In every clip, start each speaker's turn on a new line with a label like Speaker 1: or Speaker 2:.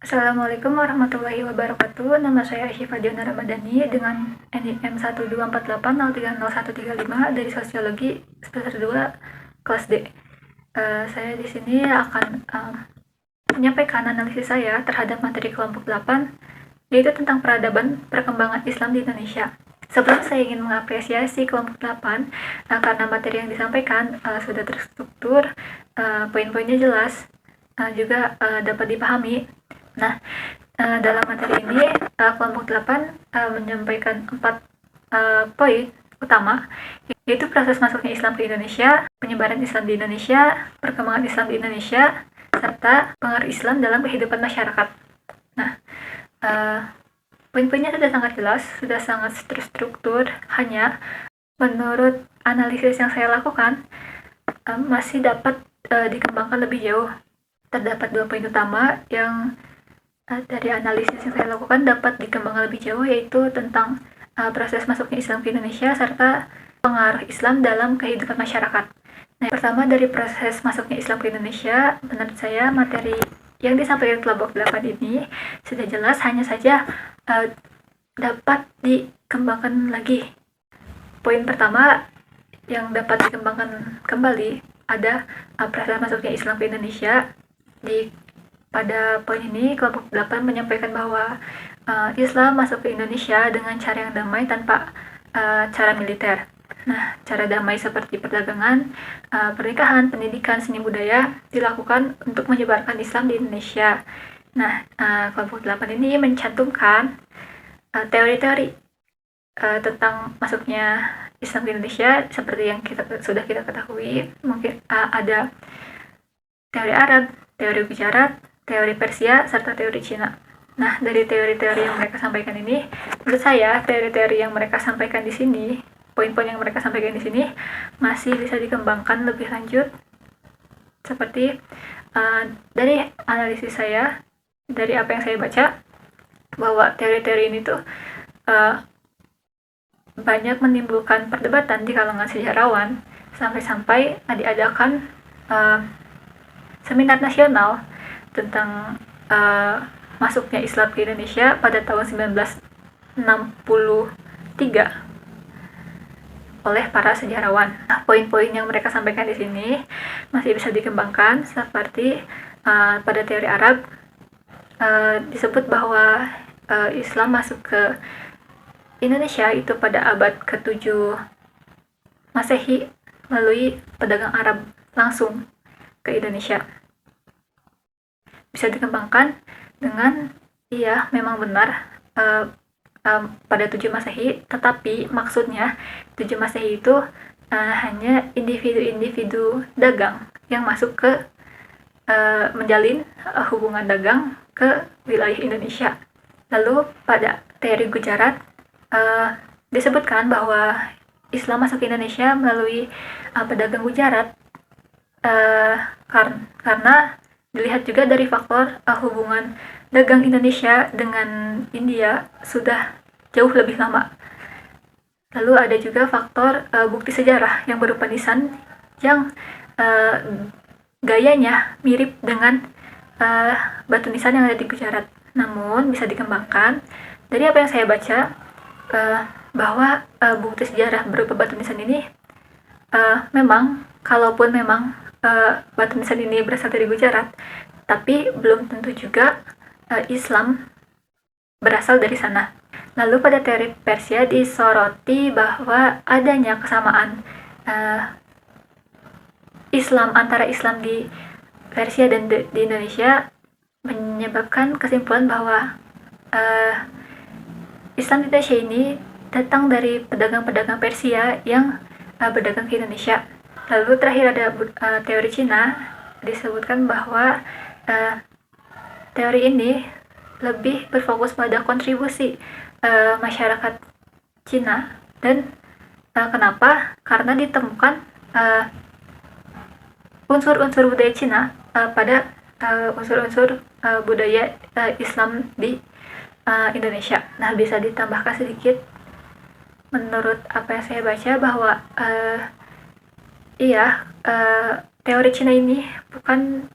Speaker 1: Assalamualaikum warahmatullahi wabarakatuh. Nama saya Asyifa Diana Ramadhani dengan NIM 12480300135 dari Sosiologi semester 2 kelas D. Saya di sini akan menyampaikan analisis saya terhadap materi kelompok 8, yaitu tentang peradaban perkembangan Islam di Indonesia. Sebelum saya ingin mengapresiasi kelompok 8, karena materi yang disampaikan sudah terstruktur, poin-poinnya jelas, juga dapat dipahami. Nah, dalam materi ini kelompok 8 menyampaikan 4 poin utama, yaitu proses masuknya Islam ke Indonesia, penyebaran Islam di Indonesia, perkembangan Islam di Indonesia, serta pengaruh Islam dalam kehidupan masyarakat. Nah, poin-poinnya sudah sangat jelas, sudah sangat terstruktur, hanya menurut analisis yang saya lakukan, masih dapat dikembangkan lebih jauh. Terdapat 2 poin utama yang dari analisis yang saya lakukan dapat dikembangkan lebih jauh, yaitu tentang proses masuknya Islam ke Indonesia serta pengaruh Islam dalam kehidupan masyarakat. Nah, yang pertama dari proses masuknya Islam ke Indonesia, menurut saya materi yang disampaikan kelompok 8 ini sudah jelas, hanya saja dapat dikembangkan lagi. Poin pertama yang dapat dikembangkan kembali ada proses masuknya Islam ke Indonesia. Pada poin ini, kelompok 8 menyampaikan bahwa Islam masuk ke Indonesia dengan cara yang damai tanpa cara militer. Nah, cara damai seperti perdagangan, pernikahan, pendidikan, seni budaya dilakukan untuk menyebarkan Islam di Indonesia. Nah, kelompok 8 ini mencantumkan teori-teori tentang masuknya Islam ke Indonesia seperti yang sudah kita ketahui. Mungkin ada teori Arab, teori Gujarat, teori Persia, serta teori Cina. Nah, dari teori-teori yang mereka sampaikan ini, menurut saya teori-teori yang mereka sampaikan di sini, poin-poin yang mereka sampaikan di sini masih bisa dikembangkan lebih lanjut. Seperti dari analisis saya, dari apa yang saya baca, bahwa teori-teori ini tuh banyak menimbulkan perdebatan di kalangan sejarawan, sampai-sampai diadakan seminar nasional tentang masuknya Islam ke Indonesia pada tahun 1963 oleh para sejarawan. Nah, poin-poin yang mereka sampaikan di sini masih bisa dikembangkan, seperti pada teori Arab disebut bahwa Islam masuk ke Indonesia itu pada abad ke-7 Masehi melalui pedagang Arab langsung ke Indonesia. Bisa dikembangkan dengan memang benar pada 7 Masehi, tetapi maksudnya 7 Masehi itu hanya individu-individu dagang yang masuk ke menjalin hubungan dagang ke wilayah Indonesia. Lalu pada teori Gujarat disebutkan bahwa Islam masuk ke Indonesia melalui pedagang Gujarat karena dilihat juga dari faktor hubungan dagang Indonesia dengan India sudah jauh lebih lama. Lalu ada juga faktor bukti sejarah yang berupa nisan yang gayanya mirip dengan batu nisan yang ada di Gujarat. Namun bisa dikembangkan dari apa yang saya baca, bahwa bukti sejarah berupa batu nisan ini memang, kalaupun memang batu nisan ini berasal dari Gujarat, tapi belum tentu juga Islam berasal dari sana. Lalu pada teori Persia disoroti bahwa adanya kesamaan Islam antara Islam di Persia dan di Indonesia menyebabkan kesimpulan bahwa Islam di Indonesia ini datang dari pedagang-pedagang Persia yang berdagang ke Indonesia. Lalu terakhir ada teori Cina, disebutkan bahwa teori ini lebih berfokus pada kontribusi masyarakat Cina. Dan kenapa? Karena ditemukan unsur-unsur budaya Cina pada unsur-unsur budaya Islam di Indonesia. Nah, bisa ditambahkan sedikit, menurut apa yang saya baca, bahwa teori Cina ini bukan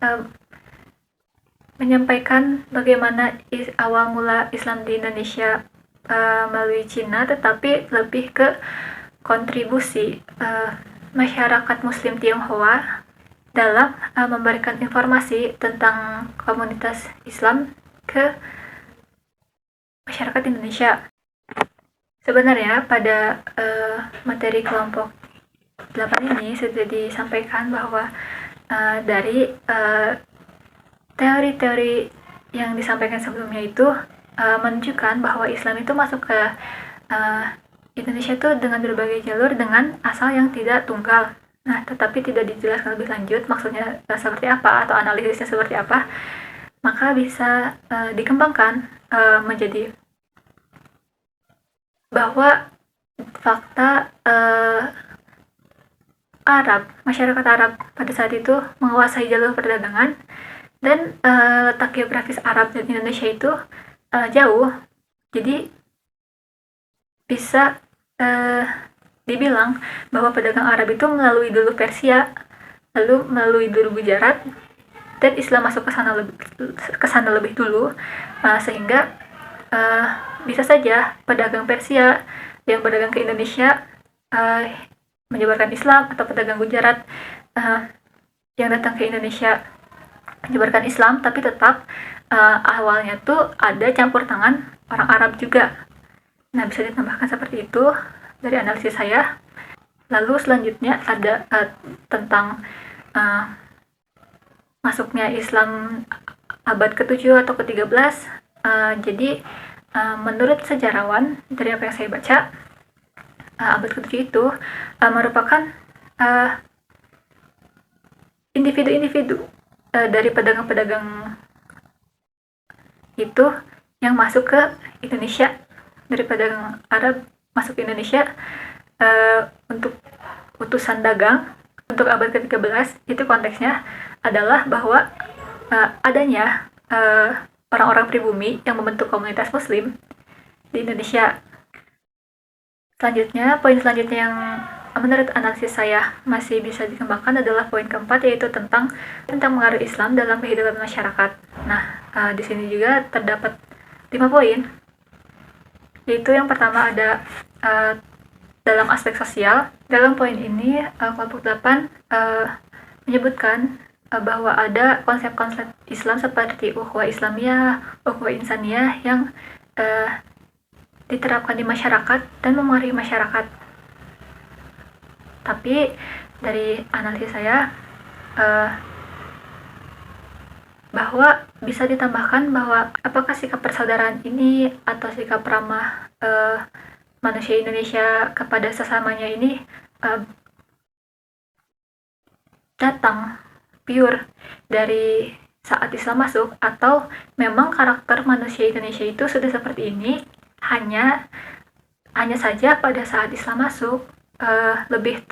Speaker 1: menyampaikan bagaimana awal mula Islam di Indonesia melalui Cina, tetapi lebih ke kontribusi masyarakat Muslim Tionghoa dalam memberikan informasi tentang komunitas Islam ke masyarakat Indonesia. Sebenarnya pada materi kelompok 8 ini sudah disampaikan bahwa dari teori-teori yang disampaikan sebelumnya itu menunjukkan bahwa Islam itu masuk ke Indonesia itu dengan berbagai jalur dengan asal yang tidak tunggal. Nah, tetapi tidak dijelaskan lebih lanjut maksudnya seperti apa atau analisisnya seperti apa, maka bisa dikembangkan menjadi bahwa fakta masyarakat Arab pada saat itu menguasai jalur perdagangan, dan letak geografis Arab dan Indonesia itu jauh, jadi bisa dibilang bahwa pedagang Arab itu melalui dulu Persia, lalu melalui dulu Gujarat, dan Islam masuk ke sana lebih dulu, sehingga bisa saja pedagang Persia yang berdagang ke Indonesia menyebarkan Islam, atau pedagang Gujarat yang datang ke Indonesia menyebarkan Islam, tapi tetap awalnya tuh ada campur tangan orang Arab juga. Nah, bisa ditambahkan seperti itu dari analisis saya. Lalu selanjutnya ada tentang masuknya Islam abad ke-7 atau ke-13. Jadi menurut sejarawan, dari apa yang saya baca, abad ke-7 itu merupakan individu-individu dari pedagang-pedagang itu yang masuk ke Indonesia, dari pedagang Arab masuk ke Indonesia untuk utusan dagang untuk abad ke-13. Itu konteksnya adalah bahwa adanya orang-orang pribumi yang membentuk komunitas Muslim di Indonesia. Selanjutnya, poin selanjutnya yang menurut analisis saya masih bisa dikembangkan adalah poin keempat, yaitu tentang pengaruh Islam dalam kehidupan masyarakat. Nah, di sini juga terdapat 5 poin, yaitu yang pertama ada dalam aspek sosial. Dalam poin ini kelompok 8 menyebutkan bahwa ada konsep-konsep Islam seperti ukhuwah Islamiyah, ukhuwah Insaniyah yang diterapkan di masyarakat dan mempengaruhi masyarakat. Tapi dari analisis saya bahwa bisa ditambahkan bahwa apakah sikap persaudaraan ini atau sikap ramah manusia Indonesia kepada sesamanya ini datang pure dari saat Islam masuk, atau memang karakter manusia Indonesia itu sudah seperti ini, hanya saja pada saat Islam masuk lebih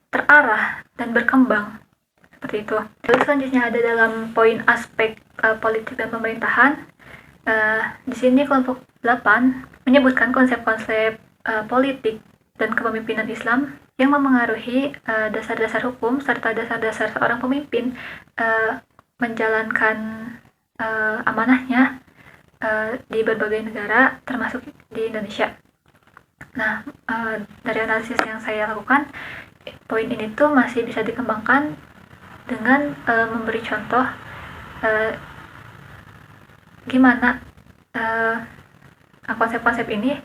Speaker 1: terarah dan berkembang seperti itu. Lalu selanjutnya ada dalam poin aspek politik dan pemerintahan. Di sini kelompok 8 menyebutkan konsep-konsep politik dan kepemimpinan Islam yang memengaruhi dasar-dasar hukum serta dasar-dasar seorang pemimpin menjalankan amanahnya di berbagai negara, termasuk di Indonesia. Nah, dari analisis yang saya lakukan, poin ini tuh masih bisa dikembangkan dengan memberi contoh gimana konsep-konsep ini,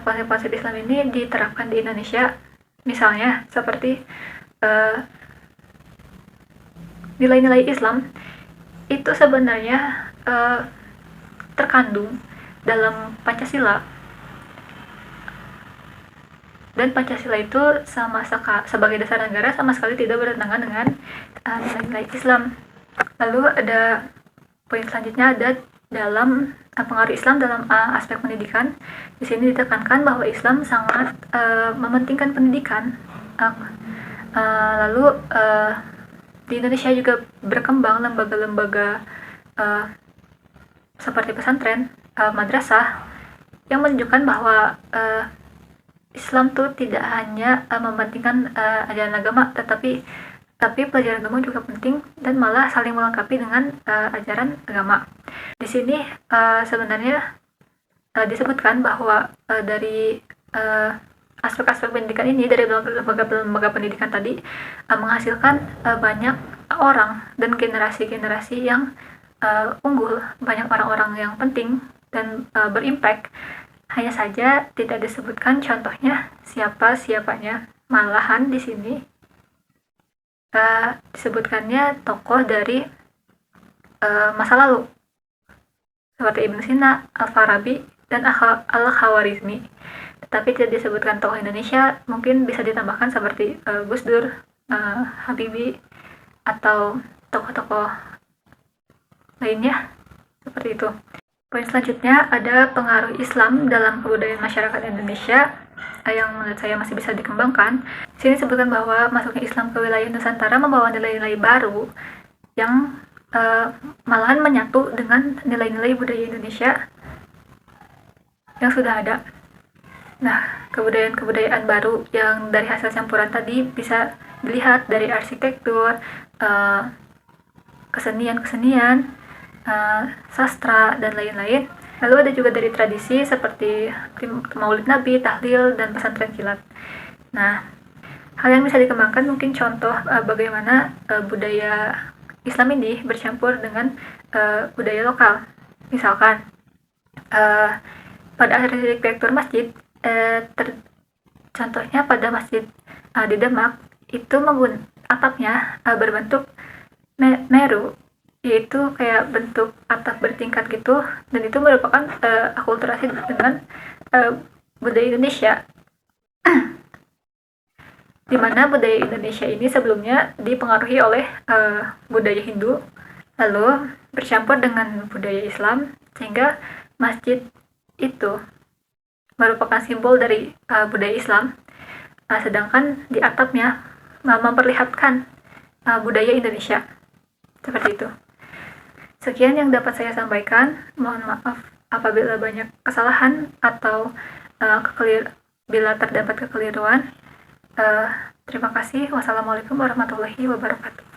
Speaker 1: konsep-konsep Islam ini diterapkan di Indonesia. Misalnya seperti nilai-nilai Islam itu sebenarnya terkandung dalam Pancasila, dan Pancasila itu sebagai dasar negara sama sekali tidak bertentangan dengan nilai-nilai Islam. Lalu ada poin selanjutnya, ada dalam pengaruh Islam dalam aspek pendidikan. Di sini ditekankan bahwa Islam sangat mementingkan pendidikan. Lalu di Indonesia juga berkembang lembaga-lembaga seperti pesantren, madrasah, yang menunjukkan bahwa Islam tuh tidak hanya mementingkan ajaran agama, tetapi tapi pelajaran umum juga penting dan malah saling melengkapi dengan ajaran agama. Di sini sebenarnya disebutkan bahwa dari aspek-aspek pendidikan ini, dari lembaga pendidikan tadi, menghasilkan banyak orang dan generasi-generasi yang unggul, banyak orang-orang yang penting dan berimpact. Hanya saja tidak disebutkan contohnya siapanya. Malahan di sini disebutkannya tokoh dari masa lalu seperti Ibnu Sina, Al-Farabi, dan Al-Khawarizmi. Tetapi tidak disebutkan tokoh Indonesia, mungkin bisa ditambahkan seperti Gus Dur, Habibie, atau tokoh-tokoh lainnya seperti itu. Poin selanjutnya ada pengaruh Islam dalam kebudayaan masyarakat Indonesia yang menurut saya masih bisa dikembangkan. Di sini disebutkan bahwa masuknya Islam ke wilayah Nusantara membawa nilai-nilai baru yang malahan menyatu dengan nilai-nilai budaya Indonesia yang sudah ada. Nah, kebudayaan-kebudayaan baru yang dari hasil campuran tadi bisa dilihat dari arsitektur, kesenian-kesenian, sastra, dan lain-lain. Lalu ada juga dari tradisi seperti Maulid Nabi, tahlil, dan pesantren kilat. Nah, hal yang bisa dikembangkan mungkin contoh bagaimana budaya Islam ini bercampur dengan budaya lokal. Misalkan pada arsitektur masjid, contohnya pada masjid di Demak itu atapnya berbentuk meru, yaitu kayak bentuk atap bertingkat gitu, dan itu merupakan akulturasi dengan budaya Indonesia. Di mana budaya Indonesia ini sebelumnya dipengaruhi oleh budaya Hindu, lalu bercampur dengan budaya Islam, sehingga masjid itu merupakan simbol dari budaya Islam, sedangkan di atapnya memperlihatkan budaya Indonesia. Seperti itu. Sekian yang dapat saya sampaikan. Mohon maaf apabila banyak kesalahan atau bila terdapat kekeliruan. Terima kasih. Wassalamualaikum warahmatullahi wabarakatuh.